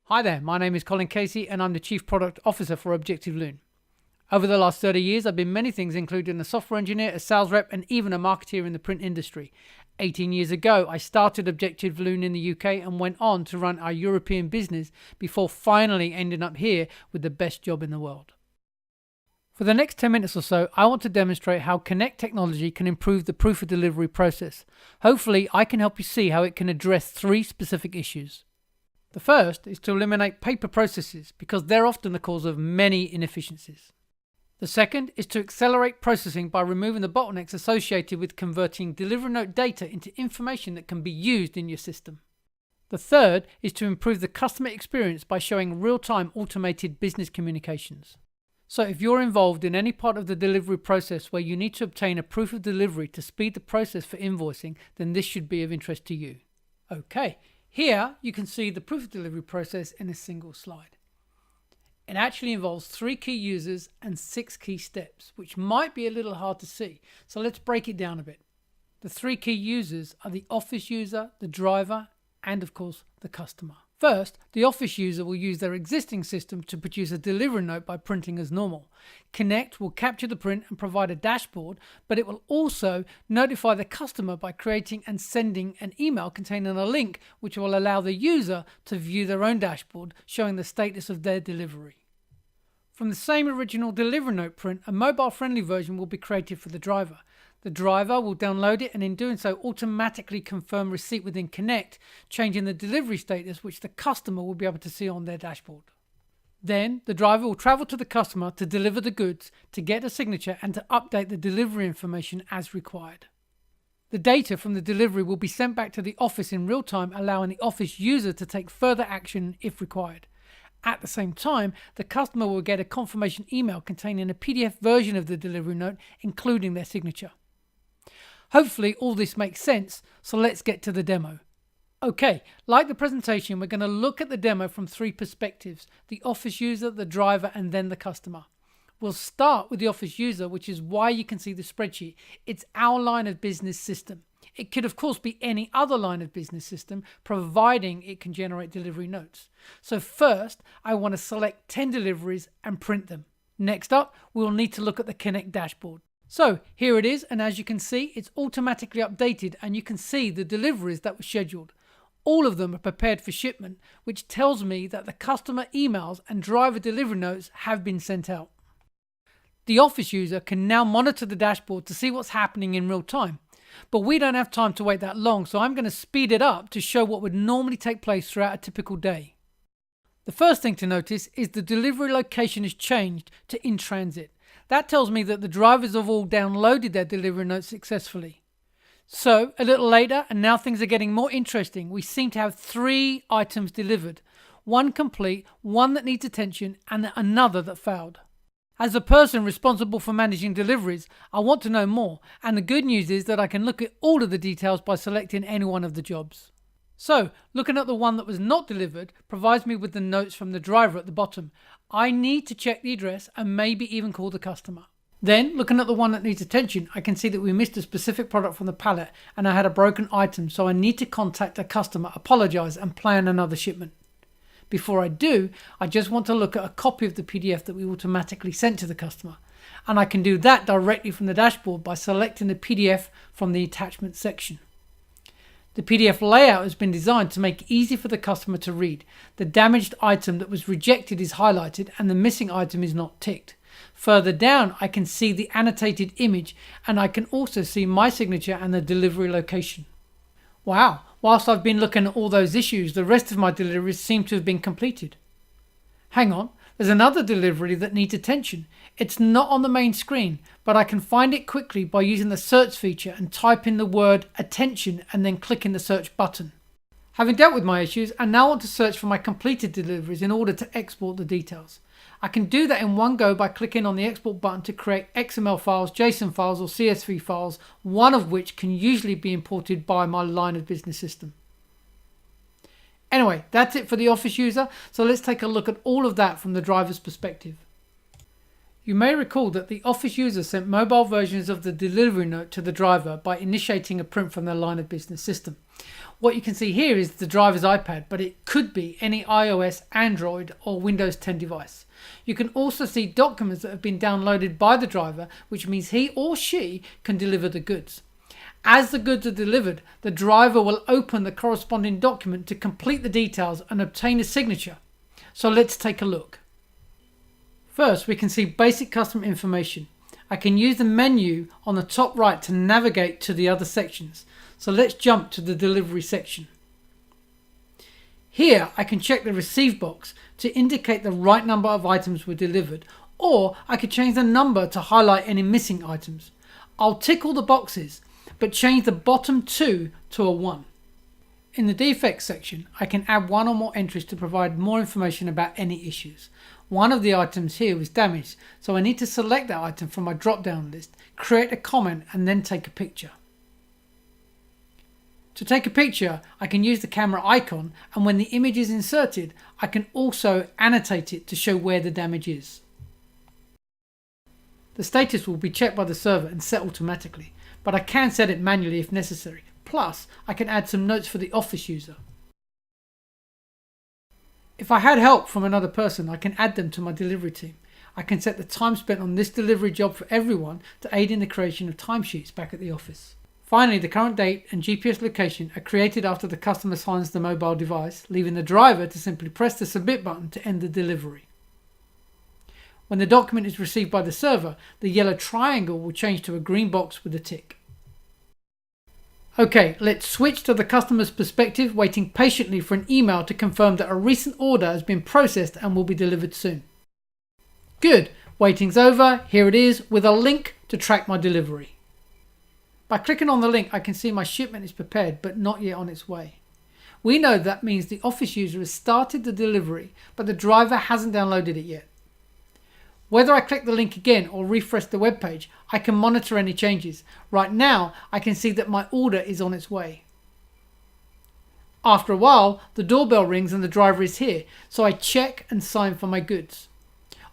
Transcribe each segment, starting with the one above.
Hi there, my name is Colin Casey and I'm the Chief Product Officer for Objective Loon. Over the last 30 years, I've been many things, including a software engineer, a sales rep, and even a marketeer in the print industry. 18 years ago, I started Objective Loon in the UK and went on to run our European business before finally ending up here with the best job in the world. For the next 10 minutes or so, I want to demonstrate how Connect technology can improve the proof of delivery process. Hopefully, I can help you see how it can address 3 specific issues. The first is to eliminate paper processes because they're often the cause of many inefficiencies. The second is to accelerate processing by removing the bottlenecks associated with converting delivery note data into information that can be used in your system. The third is to improve the customer experience by showing real-time automated business communications. So if you're involved in any part of the delivery process where you need to obtain a proof of delivery to speed the process for invoicing, then this should be of interest to you. Okay. Here you can see the proof of delivery process in a single slide. It actually involves 3 key users and 6 key steps, which might be a little hard to see. So let's break it down a bit. The 3 key users are the office user, the driver, and of course the customer. First, the office user will use their existing system to produce a delivery note by printing as normal. Connect will capture the print and provide a dashboard, but it will also notify the customer by creating and sending an email containing a link which will allow the user to view their own dashboard showing the status of their delivery. From the same original delivery note print, a mobile-friendly version will be created for the driver. The driver will download it and in doing so automatically confirm receipt within Connect, changing the delivery status which the customer will be able to see on their dashboard. Then the driver will travel to the customer to deliver the goods, to get a signature and to update the delivery information as required. The data from the delivery will be sent back to the office in real time, allowing the office user to take further action if required. At the same time, the customer will get a confirmation email containing a PDF version of the delivery note, including their signature. Hopefully all this makes sense, so let's get to the demo. Okay, like the presentation, we're going to look at the demo from 3 perspectives: the office user, the driver, and then the customer. We'll start with the office user, which is why you can see the spreadsheet. It's our line of business system. It could of course be any other line of business system, providing it can generate delivery notes. So first, I want to select 10 deliveries and print them. Next up, we'll need to look at the Connect dashboard. So here it is, and as you can see, it's automatically updated and you can see the deliveries that were scheduled. All of them are prepared for shipment, which tells me that the customer emails and driver delivery notes have been sent out. The office user can now monitor the dashboard to see what's happening in real time. But we don't have time to wait that long, so I'm going to speed it up to show what would normally take place throughout a typical day. The first thing to notice is the delivery location is changed to in transit. That tells me that the drivers have all downloaded their delivery notes successfully. So, a little later, and now things are getting more interesting, we seem to have 3 items delivered. 1 complete, 1 that needs attention, and another that failed. As a person responsible for managing deliveries, I want to know more, and the good news is that I can look at all of the details by selecting any one of the jobs. So, looking at the one that was not delivered provides me with the notes from the driver at the bottom. I need to check the address and maybe even call the customer. Then, looking at the one that needs attention, I can see that we missed a specific product from the pallet and I had a broken item, so I need to contact a customer, apologize, and plan another shipment. Before I do, I just want to look at a copy of the PDF that we automatically sent to the customer. And I can do that directly from the dashboard by selecting the PDF from the attachment section. The PDF layout has been designed to make it easy for the customer to read. The damaged item that was rejected is highlighted and the missing item is not ticked. Further down, I can see the annotated image and I can also see my signature and the delivery location. Wow, whilst I've been looking at all those issues, the rest of my deliveries seem to have been completed. Hang on, there's another delivery that needs attention. It's not on the main screen, but I can find it quickly by using the search feature and type in the word attention and then clicking the search button. Having dealt with my issues, I now want to search for my completed deliveries in order to export the details. I can do that in one go by clicking on the export button to create XML files, JSON files or CSV files, one of which can usually be imported by my line of business system. Anyway, that's it for the office user, so let's take a look at all of that from the driver's perspective. You may recall that the office user sent mobile versions of the delivery note to the driver by initiating a print from their line of business system. What you can see here is the driver's iPad, but it could be any iOS, Android or Windows 10 device. You can also see documents that have been downloaded by the driver, which means he or she can deliver the goods. As the goods are delivered, the driver will open the corresponding document to complete the details and obtain a signature. So let's take a look. First, we can see basic customer information. I can use the menu on the top right to navigate to the other sections. So let's jump to the delivery section. Here I can check the receive box to indicate the right number of items were delivered, or I could change the number to highlight any missing items. I'll tick all the boxes, but change the bottom 2 to a 1. In the defects section, I can add one or more entries to provide more information about any issues. One of the items here was damaged, so I need to select that item from my drop-down list, create a comment and then take a picture. To take a picture, I can use the camera icon, and when the image is inserted, I can also annotate it to show where the damage is. The status will be checked by the server and set automatically, but I can set it manually if necessary. Plus, I can add some notes for the office user. If I had help from another person, I can add them to my delivery team. I can set the time spent on this delivery job for everyone to aid in the creation of timesheets back at the office. Finally, the current date and GPS location are created after the customer signs the mobile device, leaving the driver to simply press the submit button to end the delivery. When the document is received by the server, the yellow triangle will change to a green box with a tick. Okay, let's switch to the customer's perspective, waiting patiently for an email to confirm that a recent order has been processed and will be delivered soon. Good, waiting's over, here it is, with a link to track my delivery. By clicking on the link, I can see my shipment is prepared, but not yet on its way. We know that means the office user has started the delivery, but the driver hasn't downloaded it yet. Whether I click the link again or refresh the web page, I can monitor any changes. Right now, I can see that my order is on its way. After a while, the doorbell rings and the driver is here, so I check and sign for my goods.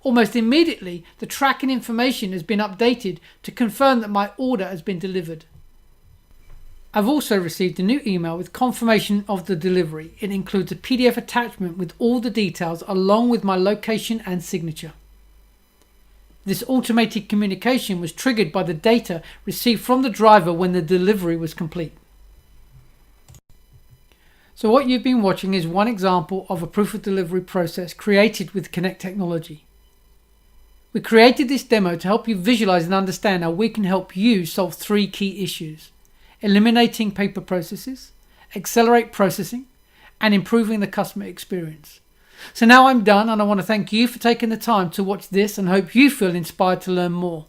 Almost immediately, the tracking information has been updated to confirm that my order has been delivered. I've also received a new email with confirmation of the delivery. It includes a PDF attachment with all the details along with my location and signature. This automated communication was triggered by the data received from the driver when the delivery was complete. So what you've been watching is one example of a proof of delivery process created with Connect technology. We created this demo to help you visualize and understand how we can help you solve 3 key issues: eliminating paper processes, accelerate processing, and improving the customer experience. So now I'm done, and I want to thank you for taking the time to watch this and hope you feel inspired to learn more.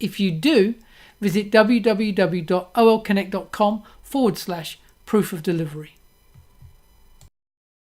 If you do, visit www.olconnect.com/proof of delivery.